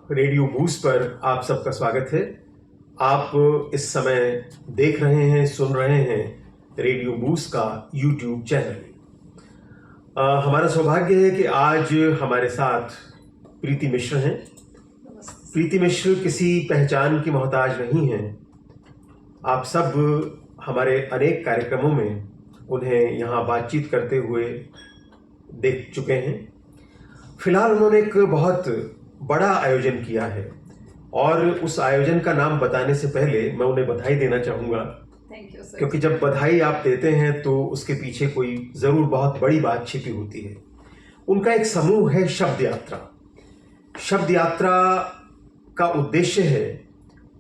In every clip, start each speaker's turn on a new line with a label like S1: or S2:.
S1: Radio boost पर आप सबका स्वागत है। आप इस समय देख रहे हैं, सुन रहे हैं रेडियो बूस्ट का यूट्यूब चैनल। हमारा सौभाग्य है कि आज हमारे साथ प्रीति मिश्र हैं। प्रीति मिश्र किसी पहचान की मोहताज नहीं हैं। आप सब हमारे अनेक कार्यक्रमों में उन्हें यहाँ बातचीत करते हुए देख चुके हैं। फिलहाल उन्होंने एक बहुत बड़ा आयोजन किया है और उस आयोजन का नाम बताने से पहले मैं उन्हें बधाई देना चाहूँगा।
S2: Thank you sir.
S1: क्योंकि जब बधाई आप देते हैं तो उसके पीछे कोई ज़रूर बहुत बड़ी बात छिपी होती है। उनका एक समूह है शब्द यात्रा। शब्द यात्रा का उद्देश्य है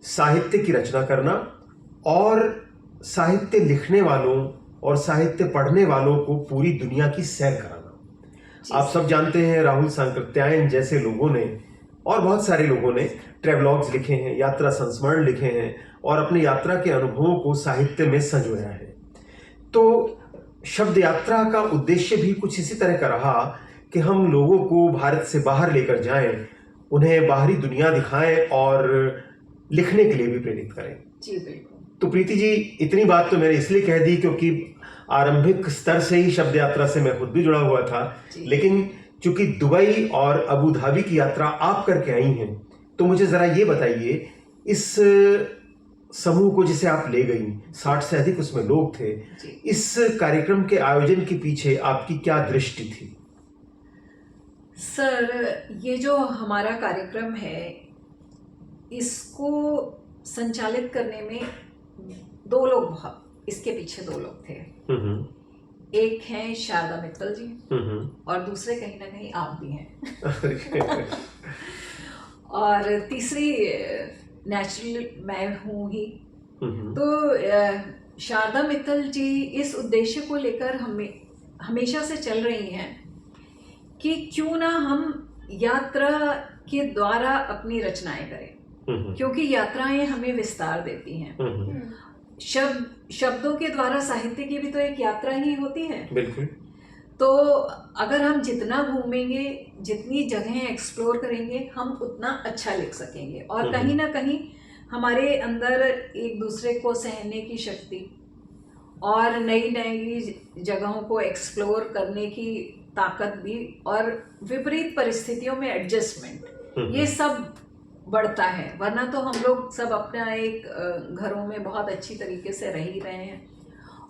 S1: साहित्य की रचना करना और साहित्य लिखने वालों और साहित्य पढ़ने वालों को पूरी दुनिया की सैर कराना। आप सब जानते हैं राहुल सांकृत्यायन जैसे लोगों ने और बहुत सारे लोगों ने ट्रेवलॉग्स लिखे हैं, यात्रा संस्मरण लिखे हैं और अपनी यात्रा के अनुभवों को साहित्य में संजोया है। तो शब्द यात्रा का उद्देश्य भी कुछ इसी तरह का रहा कि हम लोगों को भारत से बाहर लेकर जाएं, उन्हें बाहरी दुनिया दिखाएं और लिखने के लिए भी प्रेरित करें।
S2: जी बिल्कुल।
S1: तो प्रीति जी, इतनी बात तो मैंने इसलिए कह दी क्योंकि आरंभिक स्तर से ही शब्द यात्रा से मैं खुद भी जुड़ा हुआ था, लेकिन चूंकि दुबई और अबू धाबी की यात्रा आप करके आई हैं, तो मुझे जरा ये बताइए, इस समूह को जिसे आप ले गई, 60 से अधिक उसमें लोग थे, इस कार्यक्रम के आयोजन के पीछे आपकी क्या दृष्टि थी?
S2: सर, ये जो हमारा कार्यक्रम है, इसको संचालित करने में इसके पीछे दो लोग थे। एक हैं शारदा मित्तल जी और दूसरे कहीं ना कहीं आप भी हैं। और तीसरी नेचुरल मैं हूँ ही। तो शारदा मित्तल जी इस उद्देश्य को लेकर हमेशा से चल रही हैं कि क्यों ना हम यात्रा के द्वारा अपनी रचनाएं करें, क्योंकि यात्राएं हमें विस्तार देती हैं। शब्दों के द्वारा साहित्य की भी तो एक यात्रा ही होती है।
S1: बिल्कुल।
S2: तो अगर हम जितना घूमेंगे, जितनी जगहें एक्सप्लोर करेंगे, हम उतना अच्छा लिख सकेंगे और कहीं ना कहीं हमारे अंदर एक दूसरे को सहने की शक्ति और नई नई जगहों को एक्सप्लोर करने की ताकत भी और विपरीत परिस्थितियों में एडजस्टमेंट, ये सब बढ़ता है। वरना तो हम लोग सब अपना एक घरों में बहुत अच्छी तरीके से रह ही रहे हैं।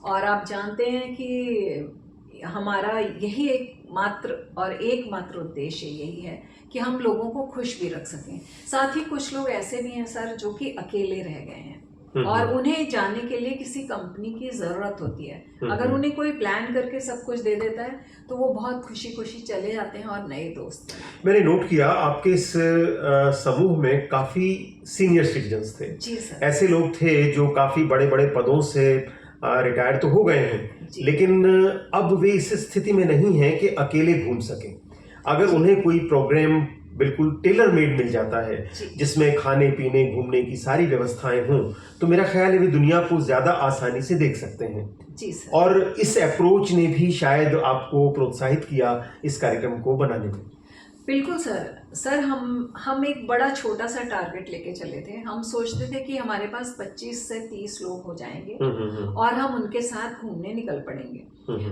S2: और आप जानते हैं कि हमारा यही एकमात्र उद्देश्य यही है कि हम लोगों को खुश भी रख सकें। साथ ही कुछ लोग ऐसे भी हैं सर जो कि अकेले रह गए हैं और उन्हें जाने के लिए किसी कंपनी की ज़रूरत होती है। अगर उन्हें कोई प्लान करके सब कुछ दे देता है तो वो बहुत खुशी खुशी चले जाते हैं और नए दोस्त।
S1: मैंने नोट किया आपके इस समूह में काफ़ी सीनियर सिटीजन्स थे।
S2: जी सर।
S1: ऐसे लोग थे जो काफ़ी बड़े बड़े पदों से रिटायर तो हो गए हैं, लेकिन अब वे इस स्थिति में नहीं हैं कि अकेले घूम सकें। अगर उन्हें कोई प्रोग्राम बिल्कुल टेलर मेड मिल जाता है जिसमें खाने पीने घूमने की सारी व्यवस्थाएं हों, तो मेरा ख्याल है वे दुनिया को ज़्यादा आसानी से देख सकते हैं।
S2: जी सर।
S1: और इस अप्रोच ने भी शायद आपको प्रोत्साहित किया इस कार्यक्रम को बनाने में।
S2: बिल्कुल सर, हम एक बड़ा छोटा सा टारगेट लेके चले थे। हम सोचते थे कि हमारे पास 25 से 30 लोग हो जाएंगे और हम उनके साथ घूमने निकल पड़ेंगे।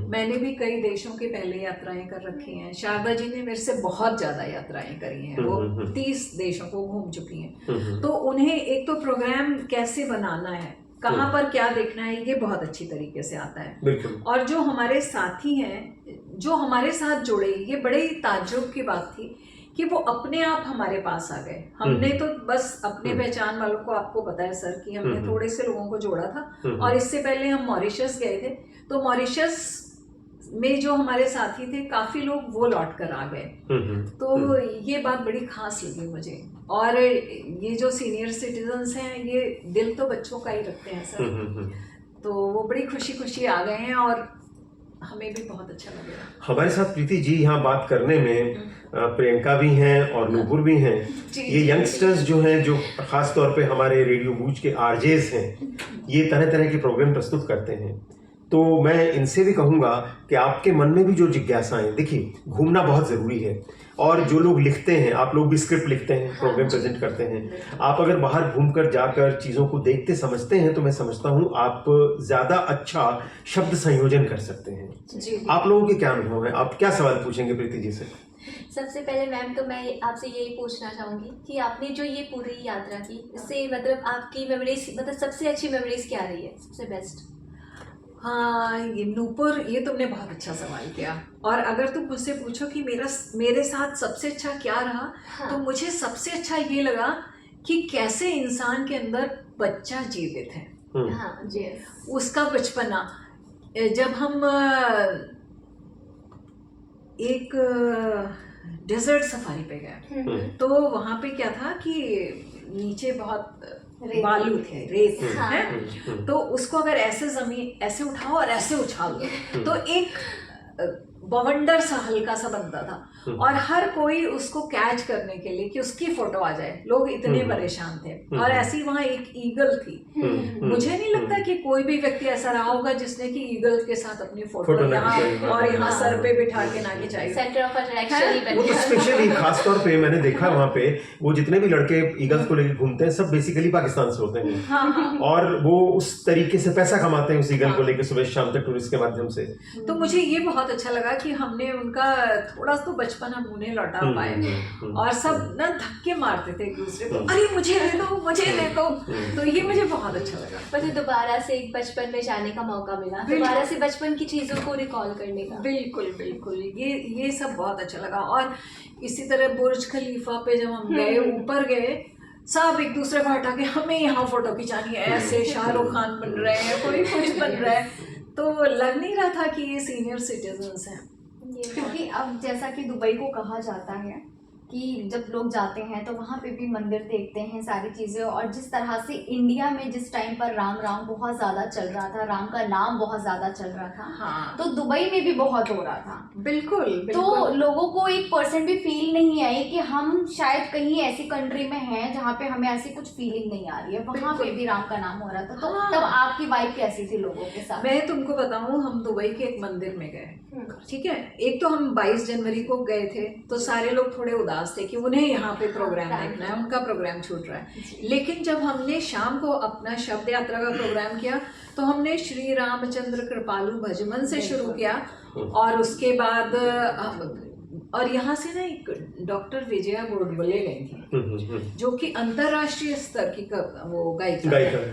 S2: मैंने भी कई देशों की पहले यात्राएं कर रखी हैं। शारदा जी ने मेरे से बहुत ज़्यादा यात्राएं करी हैं, वो 30 देशों को घूम चुकी हैं। तो उन्हें एक तो प्रोग्राम कैसे बनाना है, कहाँ पर क्या देखना है, ये बहुत अच्छी तरीके से आता है। और जो हमारे साथी हैं, जो हमारे साथ जुड़े, ये बड़े ही ताज्जुब की बात थी कि वो अपने आप हमारे पास आ गए। हमने तो बस अपने पहचान वालों को, आपको पता है सर कि हमने थोड़े से लोगों को जोड़ा था और इससे पहले हम मॉरिशस गए थे। तो मॉरिशस में जो हमारे साथी थे, काफी लोग वो लौट कर आ गए। तो ये बात बड़ी खास लगी मुझे। और ये जो सीनियर सिटीजन्स हैं, ये दिल तो बच्चों का ही रखते हैं सर। तो वो बड़ी खुशी खुशी आ गए हैं और हमें भी बहुत अच्छा लगा।
S1: हमारे साथ प्रीति जी यहाँ बात करने में प्रियंका भी हैं और नूपुर भी हैं। ये यंगस्टर्स जो हैं, जो खास तौर पे हमारे रेडियो बूस्ट के आरजेस हैं, ये तरह तरह के प्रोग्राम प्रस्तुत करते हैं। तो मैं इनसे भी कहूँगा कि आपके मन में भी जो जिज्ञासाएं, देखिए घूमना बहुत ज़रूरी है। और जो लोग लिखते हैं, आप लोग भी स्क्रिप्ट लिखते हैं, प्रोग्राम प्रेजेंट करते हैं, आप अगर बाहर घूमकर जाकर चीज़ों को देखते समझते हैं तो मैं समझता हूँ आप ज़्यादा अच्छा शब्द संयोजन कर सकते हैं।
S2: जी।
S1: आप लोगों के क्या अनुभव है? आप क्या सवाल पूछेंगे प्रीति जी से?
S3: सबसे पहले मैम तो मैं आपसे यही पूछना चाहूँगी कि आपने जो ये पूरी यात्रा की, इससे मतलब आपकी मेमोरीज, मतलब सबसे अच्छी मेमोरीज क्या रही है, सबसे बेस्ट?
S2: हाँ, ये नूपुर, ये तुमने बहुत अच्छा सवाल किया। और अगर तुम मुझसे पूछो कि मेरे साथ सबसे अच्छा क्या रहा,
S3: हाँ।
S2: तो मुझे सबसे अच्छा ये लगा कि कैसे इंसान के अंदर बच्चा जीवित है।
S3: हाँ जी।
S2: उसका बचपना, जब हम एक डेजर्ट सफारी पे गए, तो वहाँ पे क्या था कि नीचे बहुत बालू थे, रेत
S3: हाँ।
S2: है, तो उसको अगर ऐसे जमीन ऐसे उठाओ और ऐसे उछाल दो तो एक बवंडर सा हल्का सा बनता था, और हर कोई उसको कैच करने के लिए कि उसकी फोटो आ जाए, लोग इतने परेशान थे। और ऐसी वहाँ एक ईगल थी। मुझे नहीं लगता कि कोई भी व्यक्ति ऐसा रहा होगा जिसने कि ईगल के साथ अपनी फोटो यहाँ और यहाँ सर पे बिठा के ना खिंचाई।
S3: सेंटर ऑफ अट्रैक्शन ही बन
S1: वो तो
S3: गया।
S1: स्पेशली खास तौर पे मैंने देखा वहाँ पे, वो जितने भी लड़के ईगल्स को लेकर घूमते हैं सब बेसिकली पाकिस्तान से होते हैं।
S2: हाँ।
S1: और वो उस तरीके से पैसा कमाते हैं उस ईगल को लेकर सुबह शाम तक टूरिस्ट के माध्यम से।
S2: तो मुझे ये बहुत अच्छा लगा कि हमने उनका थोड़ा तो बचपन हम उन्हें लौटा पाए। और सब ना धक्के मारते थे एक दूसरे को, अरे मुझे दे दो, मुझे दे दो। तो ये मुझे बहुत अच्छा लगा।
S3: मुझे दोबारा से एक बचपन में जाने का मौका मिला, दोबारा से बचपन की चीजों को रिकॉल करने का।
S2: बिल्कुल बिल्कुल, ये सब बहुत अच्छा लगा। और इसी तरह बुर्ज खलीफा पे जब हम गए, ऊपर गए, सब एक दूसरे को हटा के हमें यहाँ फोटो खिंचानी है, ऐसे शाहरुख खान बन रहे हैं, कोई कुछ बन रहा है, तो लग नहीं रहा था कि ये सीनियर सिटीजन्स हैं।
S4: क्योंकि अब जैसा कि दुबई को कहा जाता है कि जब लोग जाते हैं तो वहाँ पे भी मंदिर देखते हैं, सारी चीज़ें, और जिस तरह से इंडिया में जिस टाइम पर राम राम बहुत ज़्यादा चल रहा था, राम का नाम बहुत ज़्यादा चल रहा था,
S2: हाँ।
S4: तो दुबई में भी बहुत हो रहा था।
S2: बिल्कुल,
S4: तो
S2: बिल्कुल।
S4: लोगों को 1% भी फील नहीं आई कि हम शायद कहीं ऐसी कंट्री में हैं जहाँ पे हमें ऐसी कुछ फीलिंग नहीं आ रही है। वहाँ पे भी राम का नाम हो रहा था। तो
S2: हाँ।
S4: तब आपकी वाइब कैसी थी लोगों के साथ?
S2: मैं तुमको बताऊं, हम दुबई के एक मंदिर में गए, ठीक है। एक तो हम 22 जनवरी को गए थे, तो सारे लोग थोड़े उदास थे कि उन्हें यहाँ पे प्रोग्राम देखना है, उनका प्रोग्राम छूट रहा है। लेकिन जब हमने शाम को अपना शब्द यात्रा का प्रोग्राम किया, तो हमने श्री रामचंद्र कृपालु भजमन से शुरू किया, और उसके बाद और यहाँ से ना एक डॉक्टर विजया गोडबोले गई थी, जो कि अंतर्राष्ट्रीय स्तर की वो गायिका है।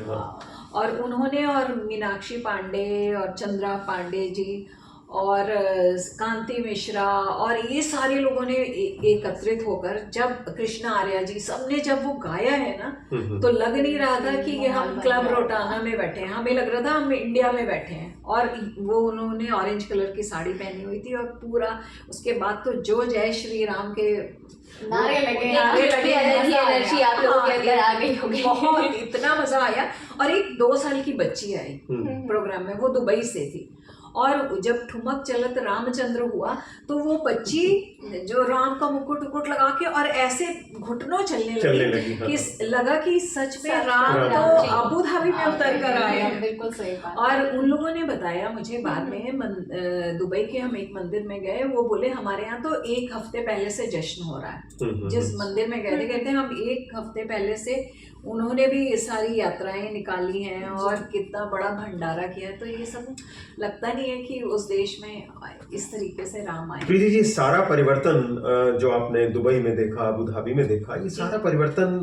S2: और उन्होंने, और मीनाक्षी पांडे और चंद्रा पांडे जी और कांति मिश्रा और ये सारे लोगों ने एकत्रित होकर, जब कृष्णा आर्या जी, सबने जब वो गाया है ना, तो लग नहीं रहा था कि ये हम क्लब रोटाना में बैठे हैं, हमें लग रहा था हम इंडिया में बैठे हैं। और वो उन्होंने ऑरेंज कलर की साड़ी पहनी हुई थी, और पूरा उसके बाद तो जो जय श्री राम के
S4: नारे लगे,
S3: एनर्जी आप लोगों के अंदर आ गई होगी।
S2: बहुत, इतना मजा आया। और एक 2 साल की बच्ची आई प्रोग्राम में, वो दुबई से थी, और जब ठुमक चलत रामचंद्र हुआ, तो वो बच्ची जो राम का मुकुट उकुट लगा के और ऐसे घुटनों चलने लगी कि लगा कि सच में राम तो अबू धाबी में उतर कर आया।
S4: बिल्कुल सही बात।
S2: और उन लोगों ने बताया मुझे बाद में, दुबई के हम एक मंदिर में गए, वो बोले हमारे यहाँ तो 1 हफ्ते पहले से जश्न हो रहा है। जिस मंदिर में गए थे, कहते हैं हम 1 हफ्ते पहले से, उन्होंने भी ये सारी यात्राएं निकाली हैं और कितना बड़ा भंडारा किया है। तो ये सब लगता नहीं है कि उस देश में इस तरीके से राम आए।
S1: प्रीति जी, सारा परिवर्तन जो आपने दुबई में देखा, अबू धाबी में देखा, ये सारा परिवर्तन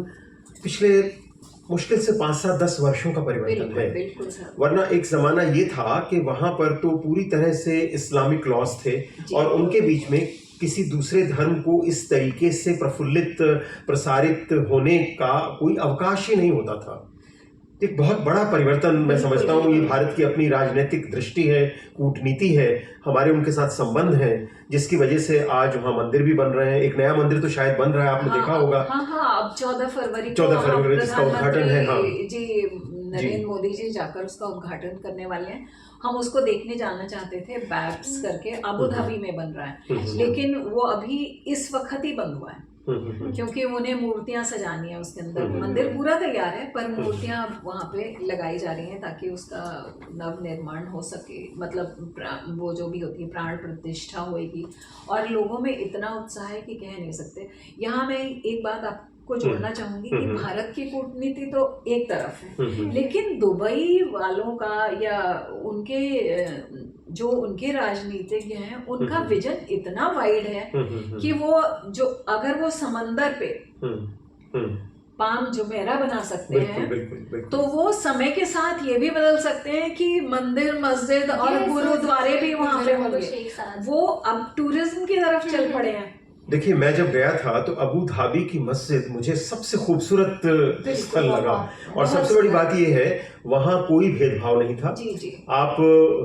S1: पिछले मुश्किल से 5-7-10 वर्षों का परिवर्तन है।
S2: बिल्कुल सर।
S1: वरना एक जमाना ये था कि वहां पर तो पूरी तरह से इस्लामिक लॉज थे, और उनके बीच में किसी दूसरे धर्म को इस तरीके से प्रफुल्लित प्रसारित होने का कोई अवकाश ही नहीं होता था। एक बहुत बड़ा परिवर्तन मैं समझता हूँ। ये भारत की अपनी राजनीतिक दृष्टि है, कूटनीति है, हमारे उनके साथ संबंध है, जिसकी वजह से आज वहाँ मंदिर भी बन रहे हैं। एक नया मंदिर तो शायद बन रहा है, आपने देखा होगा।
S2: हाँ, अब 14 फरवरी
S1: जिसका उद्घाटन है। हाँ
S2: जी, नरेंद्र मोदी जी जाकर उसका उद्घाटन करने वाले हैं। हम उसको देखने जाना चाहते थे, बैब्स करके, अबू धाबी में बन रहा है, लेकिन वो अभी इस वक्त ही बंद हुआ है। क्योंकि उन्हें मूर्तियां सजानी है उसके अंदर। मंदिर पूरा तैयार है पर मूर्तियां वहां पे लगाई जा रही हैं ताकि उसका नव निर्माण हो सके, मतलब वो जो भी होती है प्राण प्रतिष्ठा होगी। और लोगों में इतना उत्साह है कि कह नहीं सकते। यहाँ मैं एक बात आपको जोड़ना चाहूंगी कि भारत की कूटनीति तो एक तरफ है, लेकिन दुबई वालों का या उनके जो उनके राजनीतिज्ञ हैं उनका विजन इतना वाइड है कि वो जो अगर वो समंदर पे पाम जुमेरा बना सकते हैं तो वो समय के साथ ये भी बदल सकते हैं कि मंदिर मस्जिद और गुरुद्वारे भी वहां पे होंगे। वो अब टूरिज्म की तरफ चल पड़े हैं।
S1: देखिए, मैं जब गया था तो अबू धाबी की मस्जिद मुझे सबसे खूबसूरत स्थल लगा। और सबसे बड़ी बात यह है वहाँ कोई भेदभाव नहीं था।
S2: जी।
S1: आप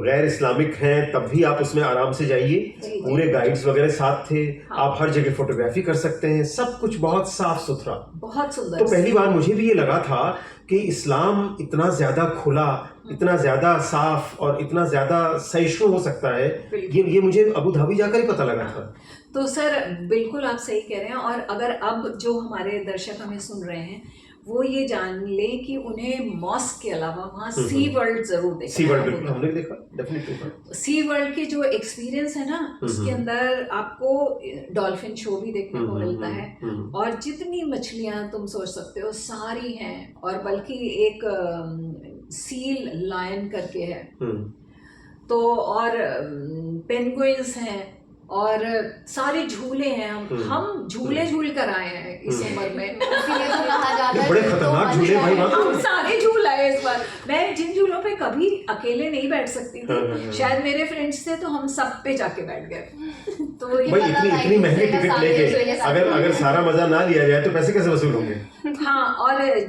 S1: गैर इस्लामिक हैं तब भी आप उसमें आराम से जाइए, पूरे गाइड्स वगैरह साथ थे। हाँ। आप हर जगह फोटोग्राफी कर सकते हैं, सब कुछ बहुत साफ सुथरा, बहुत सुंदर। तो पहली बार मुझे भी ये लगा था कि इस्लाम इतना ज्यादा खुला, इतना ज्यादा साफ और इतना ज्यादा सहिष्णु हो सकता है, ये मुझे अबू धाबी जाकर ही पता लगा था।
S2: तो सर बिल्कुल आप सही कह रहे हैं। और अगर अब जो हमारे दर्शक हमें सुन रहे हैं वो ये जान लें कि उन्हें मॉस्क के अलावा वहाँ सी वर्ल्ड जरूर देखना।
S1: सी वर्ल्ड बिल्कुल हमने देखा, डेफिनेटली।
S2: सी वर्ल्ड की जो एक्सपीरियंस है ना उसके अंदर आपको डॉल्फिन शो भी देखने को मिलता है और जितनी मछलियां तुम सोच सकते हो सारी हैं। और बल्कि एक सील लायन करके है तो, और पेंगुइन्स हैं और सारे झूले हैं। हम झूले झूल कर आए हैं इस उम्र में।
S4: इसीलिए तो कहा जाता है
S1: बड़े खतरनाक झूले भाई,
S2: हम सारे झूल आए इस बार। मैं जिन झूलों पे कभी अकेले नहीं बैठ सकती थी, शायद मेरे फ्रेंड्स थे तो हम सब पे जाके बैठ गए। तो
S1: भाई इतनी महंगी टिकट लेके अगर सारा मजा ना लिया जाए तो पैसे कैसे वसूल होंगे?
S2: हाँ, और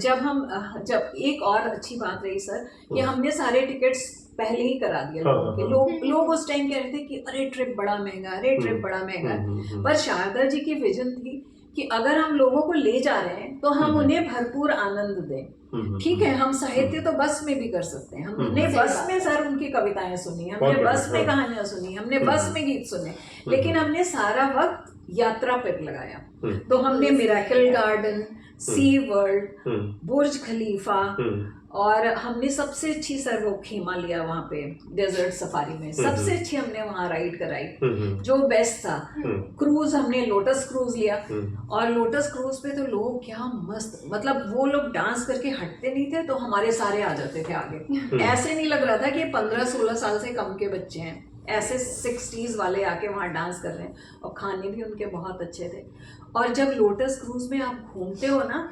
S2: जब एक और अच्छी बात रही सर कि हमने सारे टिकट्स पहले ही करा दिया लोगों के। लोग उस टाइम कह रहे थे कि अरे ट्रिप बड़ा महंगा, अरे ट्रिप बड़ा महंगा है। पर शारदा जी की विजन थी कि अगर हम लोगों को ले जा रहे हैं तो हम उन्हें भरपूर आनंद दें। ठीक है, हम साहित्य तो बस में भी कर सकते हैं। हमने बस में सर उनकी कविताएं सुनी, हमने बस में कहानियां सुनी, हमने बस में गीत सुने, लेकिन हमने सारा वक्त यात्रा पर लगाया। तो हमने मिरेकल गार्डन, सी वर्ल्ड, बुर्ज खलीफा और हमने सबसे अच्छी सर वो खेमा लिया वहाँ पे डेजर्ट सफारी में, सबसे अच्छी हमने वहाँ राइड कराई जो बेस्ट था। क्रूज हमने लोटस क्रूज लिया और लोटस क्रूज पे तो लोग क्या मस्त, मतलब वो लोग डांस करके हटते नहीं थे तो हमारे सारे आ जाते थे आगे। ऐसे नहीं लग रहा था कि 15-16 साल से कम के बच्चे हैं, ऐसे 60s वाले आके वहाँ डांस कर रहे हैं। और खाने भी उनके बहुत अच्छे थे। और जब लोटस क्रूज में आप घूमते हो ना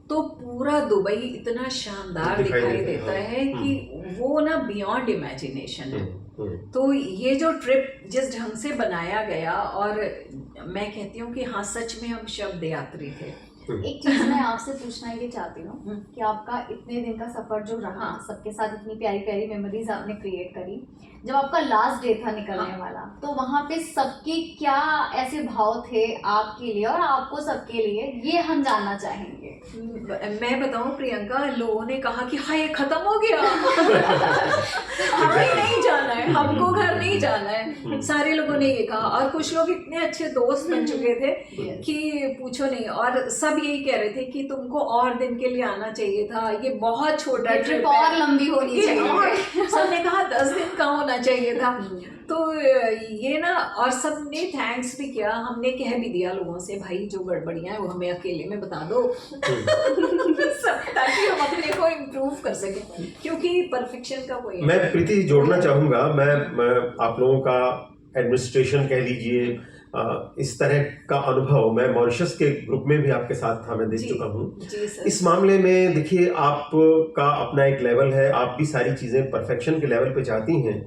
S2: तो पूरा दुबई इतना शानदार दिखाई देता है कि वो ना बियॉन्ड इमेजिनेशन है। तो ये जो ट्रिप जिस ढंग से बनाया गया, और मैं कहती हूँ कि हाँ सच में हम शब्द यात्री थे।
S4: एक चीज मैं आपसे पूछना ये चाहती हूँ कि आपका इतने दिन का सफर जो रहा, सबके साथ इतनी प्यारी प्यारी मेमोरीज आपने क्रिएट करी, जब आपका लास्ट डे था निकलने वाला तो वहाँ पे सबके क्या ऐसे भाव थे आपके लिए और आपको सबके लिए, ये हम जानना चाहेंगे।
S2: मैं बताऊं प्रियंका, लोगों ने कहा कि हाँ ये खत्म हो गया हमें नहीं जाना है, हमको घर नहीं जाना है, सारे लोगों ने ये कहा। और कुछ लोग इतने अच्छे दोस्त बन चुके थे कि पूछो नहीं, और सब यही कह रहे थे कि तुमको और दिन के लिए आना चाहिए था, ये बहुत छोटा ट्रिप
S4: और लंबी होनी चाहिए।
S2: सबने कहा 10 दिन का होना चाहिए था। तो ये ना, और सबने थैंक्स भी किया, हमने कह भी दिया लोगों से भाई जो गड़बड़ियां हैं वो हमें अकेले में बता दो सब, ताकि हम अपने को इम्प्रूव कर सकें, क्योंकि परफेक्शन का कोई।
S1: मैं प्रीति जोड़ना चाहूँगा, मैं आप लोगों का एडमिनिस्ट्रेशन कह लीजिए, इस तरह का अनुभव मैं मॉरिशस के ग्रुप में भी आपके साथ था, मैं देख चुका हूँ। इस मामले में देखिए आपका अपना एक लेवल है, आप भी सारी चीज़ें परफेक्शन के लेवल पे जाती हैं,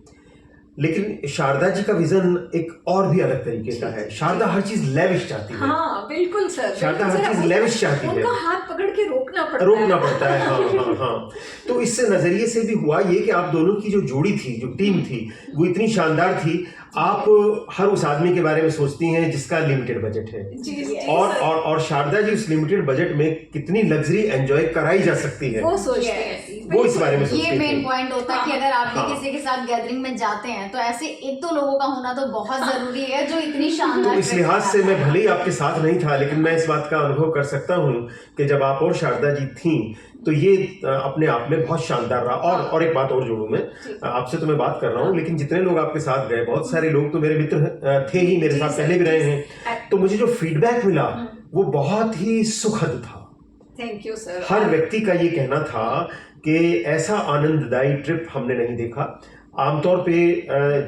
S1: लेकिन शारदा जी का विजन एक और भी अलग तरीके का है। शारदा हर चीज लेविश चाहती है।
S2: हाँ बिल्कुल सर,
S1: शारदा हर चीज लेविश चाहती है,
S2: उनका हाथ पकड़ के रोकना पड़ता है।
S1: हाँ। तो इस नजरिए से भी हुआ ये कि आप दोनों की जो जोड़ी थी, जो टीम थी, वो इतनी शानदार थी। आप हर उस आदमी के बारे में सोचती हैं जिसका लिमिटेड बजट है, और शारदा जी उस लिमिटेड बजट में कितनी लग्जरी एंजॉय कराई जा सकती है,
S2: वो सोचते हैं,
S1: वो इस बारे में सोचती
S4: ये
S1: है।
S4: मेन पॉइंट होता है कि अगर आप भी
S1: हाँ।
S4: किसी के साथ गैदरिंग में जाते हैं तो ऐसे एक दो लोगों का होना तो बहुत जरूरी है जो इतनी शानदार
S1: तो इस
S4: ट्रिप
S1: लिहाज से
S4: बनाता
S1: मैं
S4: है।
S1: भले ही आपके साथ नहीं था, लेकिन मैं इस बात का अनुभव कर सकता हूँ कि जब आप और शारदा जी थीं तो ये अपने आप में बहुत शानदार रहा। और एक बात और जोड़ूं मैं, आपसे तो मैं बात कर रहा हूँ, लेकिन जितने लोग आपके साथ गए, बहुत सारे लोग तो मेरे मित्र थे ही, मेरे साथ पहले भी रहे हैं, तो मुझे जो फीडबैक मिला वो बहुत ही सुखद था।
S2: Thank you sir.
S1: हर व्यक्ति का ये कहना था कि ऐसा आनंददायी ट्रिप हमने नहीं देखा। आमतौर पे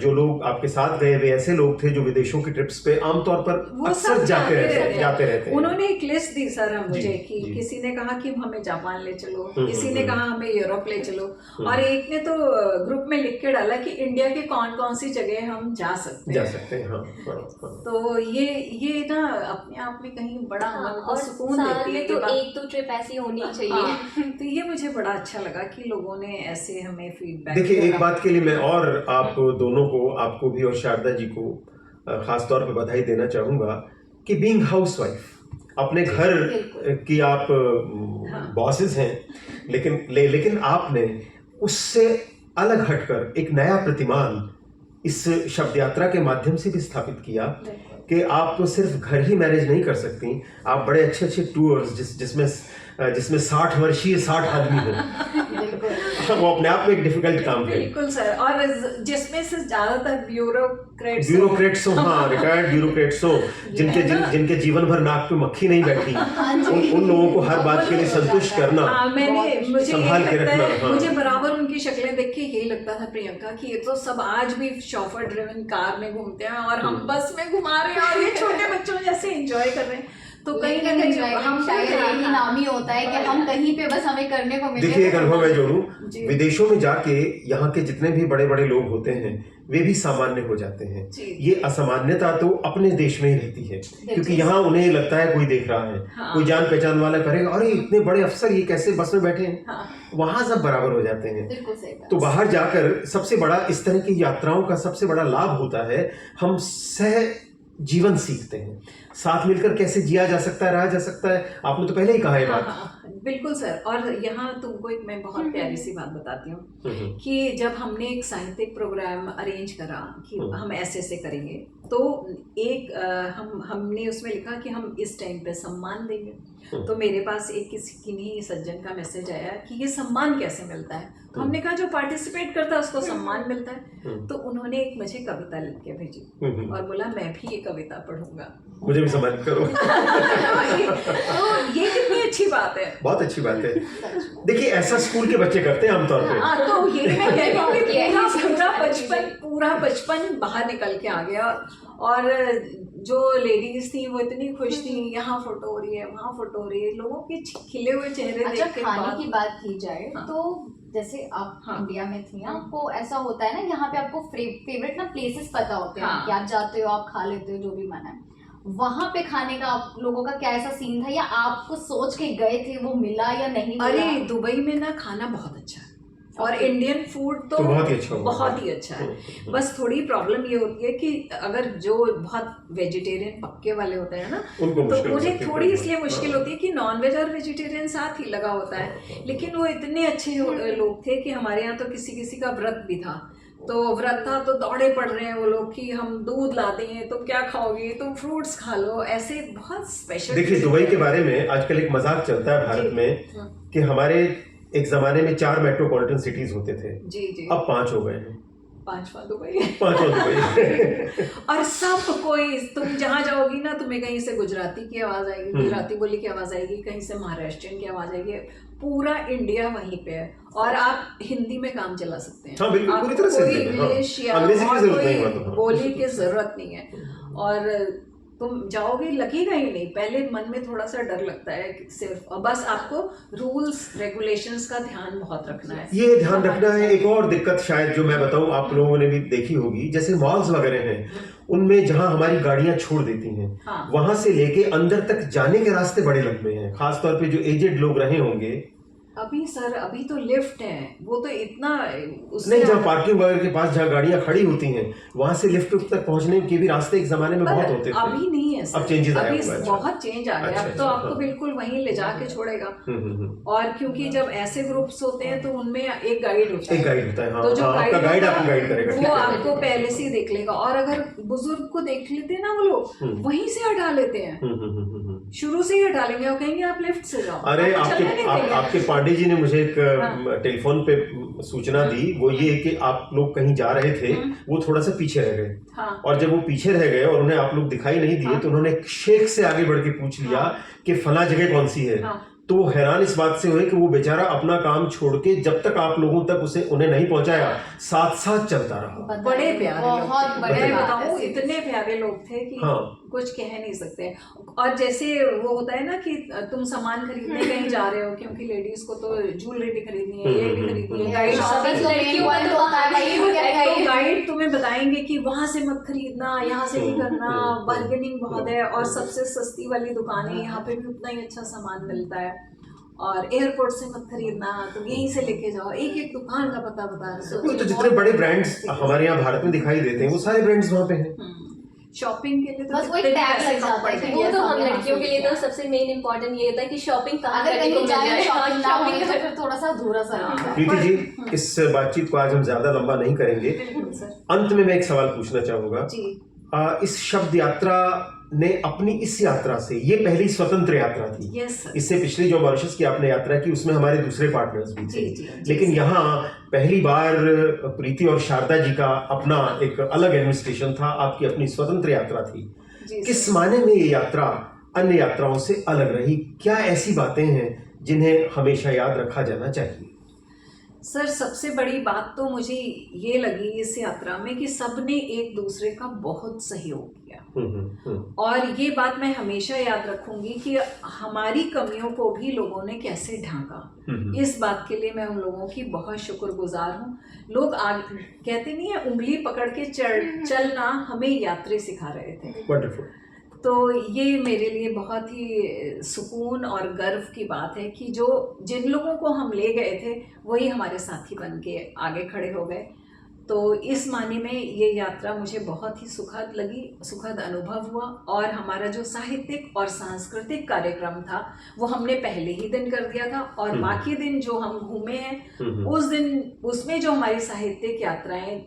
S1: जो लोग आपके साथ गए वे ऐसे लोग थे जो विदेशों की ट्रिप्स पे आमतौर पर
S2: वो
S1: अक्सर
S2: सब
S1: जाते रहते हैं।
S2: उन्होंने एक लिस्ट दी सर मुझे
S1: जी,
S2: कि
S1: जी।
S2: किसी ने कहा कि हमें जापान ले चलो,
S1: हम्म,
S2: किसी ने कहा हमें यूरोप ले चलो,
S1: हम्म।
S2: और एक ने तो ग्रुप में लिख के डाला कि इंडिया के कौन कौन सी जगह हम जा सकते हैं।
S1: हाँ, हाँ।
S2: तो ये ना अपने आप में कहीं बड़ा
S3: हाँ,
S2: मन को
S3: और
S2: सुकून
S3: साल
S2: देती है
S3: में
S2: कि
S3: तो
S2: बा-
S3: एक तो ट्रिप ऐसी होनी ही चाहिए।
S2: हाँ, तो ये मुझे बड़ा अच्छा लगा कि लोगों ने ऐसे हमें फीडबैक
S1: देखिए, एक बात के लिए मैं और आप दोनों को, आपको भी और शारदा जी को खास तौर पे बधाई देना चाहूंगा कि बीइंग हाउसवाइफ, अपने घर की आप बॉसेस हैं, लेकिन आपने उससे अलग हटकर एक नया प्रतिमान इस शब्द यात्रा के माध्यम से भी स्थापित किया कि आप तो सिर्फ घर ही मैनेज नहीं कर सकती, आप बड़े अच्छे अच्छे टूर्स जिसमें 60 वर्षीय 60 आदमी हो, वो अपने आप में एक डिफिकल्ट काम है।
S2: बिल्कुल सर, और जिसमें से ज्यादातर
S1: ब्यूरोक्रेट्स हो, हाँ, रिटायर्ड ब्यूरोक्रेट्स हो, जिनके जीवन भर नाक पे मक्खी नहीं बैठी, उन लोगों को हर बात के लिए संतुष्ट करना,
S2: मुझे
S1: संभाल के रखना। हाँ।
S2: मुझे बराबर उनकी शक्लें देख के यही लगता था प्रियंका कि ये तो सब आज भी शॉफर ड्रिवन कार में घूमते हैं और हम बस में घुमा रहे हैं और ये छोटे बच्चों जैसे एंजॉय कर रहे हैं। तो कहीं ना कहीं हम
S4: शायद यही नाम ही होता है कि हम कहीं पे बस हमें करने को मिले।
S1: देखिए, एक अनुभव मैं जोड़ूं, विदेशों में जाके यहाँ के जितने भी बड़े बड़े लोग होते हैं वे भी सामान्य हो जाते हैं। ये असामान्यता तो अपने देश में ही रहती है, क्योंकि यहाँ उन्हें लगता है कोई देख रहा है, कोई जान पहचान वाला करेगा, अरे इतने बड़े अफसर ये कैसे बस में बैठे हैं। वहां सब बराबर हो जाते हैं। तो बाहर जाकर सबसे बड़ा इस तरह की यात्राओं का सबसे बड़ा लाभ होता है, हम सह जीवन सीखते हैं, साथ मिलकर कैसे जिया जा सकता है, रहा जा सकता है। आपने तो पहले ही कहा है बात।
S2: बिल्कुल सर। और यहाँ तुमको एक मैं बहुत प्यारी सी बात बताती हूँ कि जब हमने एक साहित्यिक प्रोग्राम अरेंज करा कि हम ऐसे करेंगे, तो एक हमने उसमें लिखा कि हम इस टाइम पे सम्मान देंगे। तो मेरे पास एक किन्हीं सज्जन का मैसेज आया कि ये सम्मान कैसे मिलता है, तो हमने कहा जो पार्टिसिपेट करता है उसको सम्मान मिलता है। तो उन्होंने एक मुझे कविता लिख के भेजी और बोला मैं भी ये कविता पढ़ूंगा,
S1: मुझे भी सम्मानित करो।
S2: तो ये कितनी अच्छी बात है,
S1: बहुत अच्छी बात है। देखिए, ऐसा स्कूल के बच्चे करते हैं आमतौर पे।
S2: तो ये मैं कह रही हूँ पूरा बचपन बाहर निकल के आ गया। और जो लेडीज थी वो इतनी खुश थी, यहाँ फोटो हो रही है, वहाँ फोटो हो रही है, लोगों के खिले हुए चेहरे
S4: अच्छा,
S2: देख के
S4: खाने की बात की जाए तो जैसे आप इंडिया में थी, आपको ऐसा होता है ना, यहाँ पे आपको फेवरेट ना प्लेसेस पता होते हैं कि आप जाते हो, आप खा लेते हो जो भी मन है। वहां पे खाने का आप लोगों का क्या ऐसा सीन था, या आपको सोच के गए थे वो मिला या नहीं मिला?
S2: अरे दुबई में ना खाना बहुत अच्छा है और इंडियन फूड तो बहुत ही अच्छा है। बस थोड़ी प्रॉब्लम ये होती है कि अगर जो बहुत वेजिटेरियन पक्के वाले होते हैं ना, तो उन्हें थोड़ी इसलिए मुश्किल होती है कि नॉनवेज और वेजिटेरियन साथ ही लगा होता है। लेकिन वो इतने अच्छे लोग थे कि हमारे यहाँ तो किसी का व्रत भी था, तो व्रत था तो दौड़े पड़ रहे हैं वो लोग कि हम दूध ला दें, तुम क्या खाओगे, तुम फ्रूट्स खा लो, ऐसे बहुत स्पेशल।
S1: देखिए, दुबई के बारे में आजकल एक मजाक चलता है भारत में कि हमारे एक जमाने में 4 मेट्रोपॉलिटन सिटीज होते थे, जी। अब 5 हो गए हैं।
S2: 5वां दुबई और सब कोई, तुम जहाँ जाओगी ना तुम्हें कहीं से गुजराती की आवाज आएगी, गुजराती बोली की आवाज आएगी, कहीं से महाराष्ट्रियन की आवाज आएगी। पूरा इंडिया वहीं पे है और आप हिंदी में काम चला सकते हैं।
S1: हाँ, बिल्कुल, पूरी तरह से
S2: इंग्लिश या बोली की जरूरत नहीं है। और तुम जाओगे लगेगा ही नहीं, पहले मन में थोड़ा सा डर लगता है सिर्फ, और बस आपको रूल्स रेगुलेशंस का ध्यान बहुत रखना है।
S1: ये ध्यान रखना है। एक और दिक्कत शायद जो मैं बताऊं, आप लोगों ने भी देखी होगी, जैसे मॉल्स वगैरह हैं, उनमें जहां हमारी गाड़ियां छोड़ देती हैं, वहां से लेके अंदर तक जाने के रास्ते बड़े लंबे हैं। खासतौर पे जो एजेड लोग रहे होंगे
S2: अभी सर अभी तो लिफ्ट है, वो तो इतना
S1: नहीं, जहाँ पार्किंग वगैरह के पास जहाँ गाड़ियाँ खड़ी होती हैं वहां से लिफ्ट तक पहुंचने के भी रास्ते एक जमाने में बहुत होते थे।
S2: अभी नहीं है सर,
S1: अब चेंजेस आया
S2: अभी
S1: हुआ है।
S2: बहुत चेंज आ गया। अब तो आपको
S1: हाँ।
S2: बिल्कुल वहीं ले जाके छोड़ेगा।
S1: हम्म।
S2: और क्योंकि जब ऐसे ग्रुप्स होते हैं तो उनमें एक गाइड होता है।
S1: एक गाइड होता है, हाँ,
S2: तो जो
S1: हाँ, आपका गाइड
S2: होता
S1: आपको
S2: है,
S1: गाइड करेगा, ठीक
S2: वो
S1: है।
S2: आपको पहले से ही देख लेगा। और अगर बुजुर्ग को देख लेते हैं ना वो लोग वहीं से हटा लेते हैं, शुरू से ही हटा लेंगे और कहेंगे आप लिफ्ट से जाओ।
S1: अरे
S2: आपको चलने नहीं देंगे।
S1: आपके पांडे जी ने मुझे एक
S2: हाँ।
S1: टेलीफोन पे सूचना दी, वो ये कि आप लोग कहीं जा रहे थे, वो थोड़ा सा पीछे रह गए।
S2: हाँ।
S1: और जब वो पीछे रह गए और उन्हें आप लोग दिखाई नहीं दिए, तो उन्होंने एक शेख से आगे बढ़ के पूछ लिया कि फला जगह कौन सी है।
S2: हाँ।
S1: तो वो हैरान इस बात से हुए कि वो बेचारा अपना काम छोड़ के जब तक आप लोगों तक उन्हें नहीं पहुंचाया, साथ साथ चलता रहा।
S2: बड़े प्यारे लोग
S4: बहुत
S2: थे।
S4: बड़े
S2: मैं
S4: बात
S2: बताऊं
S4: है।
S2: इतने प्यारे लोग थे कि
S1: हाँ।
S2: कुछ कह नहीं सकते। और जैसे वो होता है ना कि तुम सामान खरीदने कहीं जा रहे हो, क्योंकि लेडीज को तो ज्वेलरी भी खरीदनी है, ये भी खरीदनी है, गाइड
S4: Shopping तो main point होता है भाई, वो क्या है?
S2: तो गाइड तुम्हें बताएंगे कि वहां से मत खरीदना, यहाँ से नहीं करना, बार्गेनिंग बहुत है और सबसे सस्ती वाली दुकान है, यहाँ पे भी उतना ही अच्छा सामान मिलता है। और एयरपोर्ट से मत खरीदना, तो यहीं से लेके जाओ, एक एक दुकान का पता बता रहे।
S1: तो जितने बड़े ब्रांड्स हमारे यहाँ भारत में दिखाई देते हैं, वो सारे ब्रांड्स वहाँ पे हैं।
S2: शॉपिंग के लिए तो
S4: बस वो एक
S2: कितने
S4: टैग
S2: पैसे
S4: लग
S2: कम
S4: जाता है
S2: पड़
S4: कि
S3: वो
S2: जाएंगे।
S3: तो हम लड़कियों के लिए तो सबसे मेन इम्पोर्टेंट ये होता है कि शॉपिंग कहाँ
S4: अगर
S3: करने को
S4: कहीं
S3: मिल
S4: जाए
S3: जाए।
S4: शॉपिंग ना हो
S3: Shopping
S4: तो फिर थोड़ा सा अधूरा सा लगता है।
S1: प्रीति जी, इस बातचीत को आज हम ज्यादा लंबा नहीं करेंगे।
S2: बिल्कुल सर।
S1: अंत में मैं एक सवाल पूछना चाहूंगा।
S2: जी।
S1: इस शब्द यात्रा ने अपनी इस यात्रा से, ये पहली स्वतंत्र यात्रा थी।
S2: Yes sir.
S1: इससे पिछली जो मॉरिशस की आपने यात्रा की उसमें हमारे दूसरे पार्टनर्स भी थे,
S2: जी,
S1: लेकिन यहाँ पहली बार प्रीति और शारदा जी का अपना एक अलग एडमिनिस्ट्रेशन था, आपकी अपनी स्वतंत्र यात्रा थी।
S2: जी
S1: किस माने में ये यात्रा अन्य यात्राओं से अलग रही? क्या ऐसी बातें हैं जिन्हें हमेशा याद रखा जाना चाहिए?
S2: सर सबसे बड़ी बात तो मुझे ये लगी इस यात्रा में कि सबने एक दूसरे का बहुत सहयोग किया। और ये बात मैं हमेशा याद रखूंगी कि हमारी कमियों को भी लोगों ने कैसे ढांका। इस बात के लिए मैं उन लोगों की बहुत शुक्रगुजार हूँ। लोग कहते नहीं है उंगली पकड़ के चलना हमें यात्री सिखा रहे थे।
S1: वंडरफुल।
S2: तो ये मेरे लिए बहुत ही सुकून और गर्व की बात है कि जिन लोगों को हम ले गए थे वही हमारे साथी बन के आगे खड़े हो गए। तो इस माने में ये यात्रा मुझे बहुत ही सुखद लगी, सुखद अनुभव हुआ। और हमारा जो साहित्यिक और सांस्कृतिक कार्यक्रम था वो हमने पहले ही दिन कर दिया था, और बाकी दिन जो हम घूमे हैं उस दिन उसमें जो हमारी साहित्यिक यात्राएं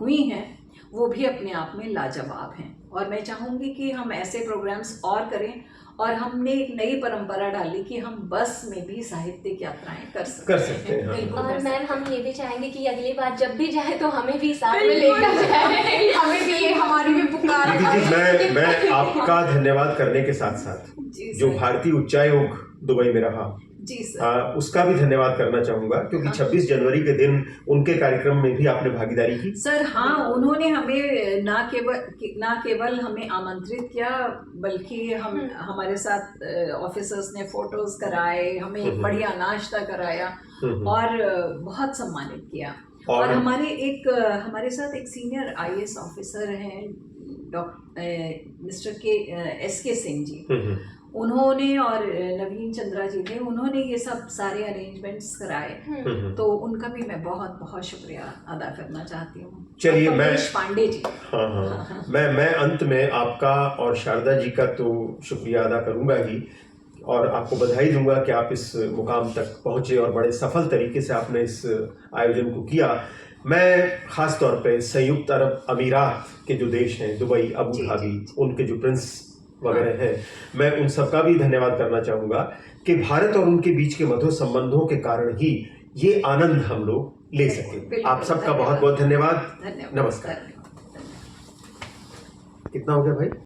S2: हुई हैं वो भी अपने आप में लाजवाब हैं। और मैं चाहूँगी कि हम ऐसे प्रोग्राम्स और करें। और हमने एक नई परंपरा डाली कि हम बस में भी साहित्यिक यात्राएं कर सकते हैं।
S1: हाँ।
S3: और मैम हम ये भी चाहेंगे कि अगली बार जब भी जाए तो हमें भी साथ में लेकर जाए।
S4: हमें भी ये हमारी भी पुकार है।
S1: दीदी जी, मैं आपका धन्यवाद करने के साथ साथ
S2: जी
S1: जो
S2: सर।
S1: भारतीय उच्चायोग दुबई में रहा,
S2: जी सर।
S1: उसका भी धन्यवाद करना चाहूंगा, क्योंकि 26 जनवरी के दिन उनके कार्यक्रम में भी आपने भागीदारी की।
S2: सर हाँ, उन्होंने हमें ना केवल हमें आमंत्रित किया, बल्कि हमारे साथ ऑफिसर्स ने फोटोज कराए, हमें एक बढ़िया नाश्ता कराया और बहुत सम्मानित किया। और हमारे साथ एक सीनियर IAS ऑफिसर हैं मिस्टर SK सिंह जी, उन्होंने, और नवीन चंद्रा जी थे, उन्होंने ये सब सारे अरेंजमेंट्स कराए। तो उनका भी मैं बहुत बहुत शुक्रिया अदा करना चाहती हूँ।
S1: चलिए, मैं
S2: कमलेश पांडे जी।
S1: हाँ, मैं अंत में आपका और शारदा जी का तो शुक्रिया अदा करूंगा ही, और आपको बधाई दूंगा कि आप इस मुकाम तक पहुंचे और बड़े सफल तरीके से आपने इस आयोजन को किया। मैं खास तौर पे संयुक्त अरब अमीरात के जो देश हैं, दुबई, अबू धाबी, उनके जो प्रिंस वगैरह हैं, मैं उन सबका भी धन्यवाद करना चाहूँगा कि भारत और उनके बीच के मधुर संबंधों के कारण ही ये आनंद हम लोग ले सके। आप सबका बहुत बहुत धन्यवाद। नमस्कार। कितना हो गया भाई?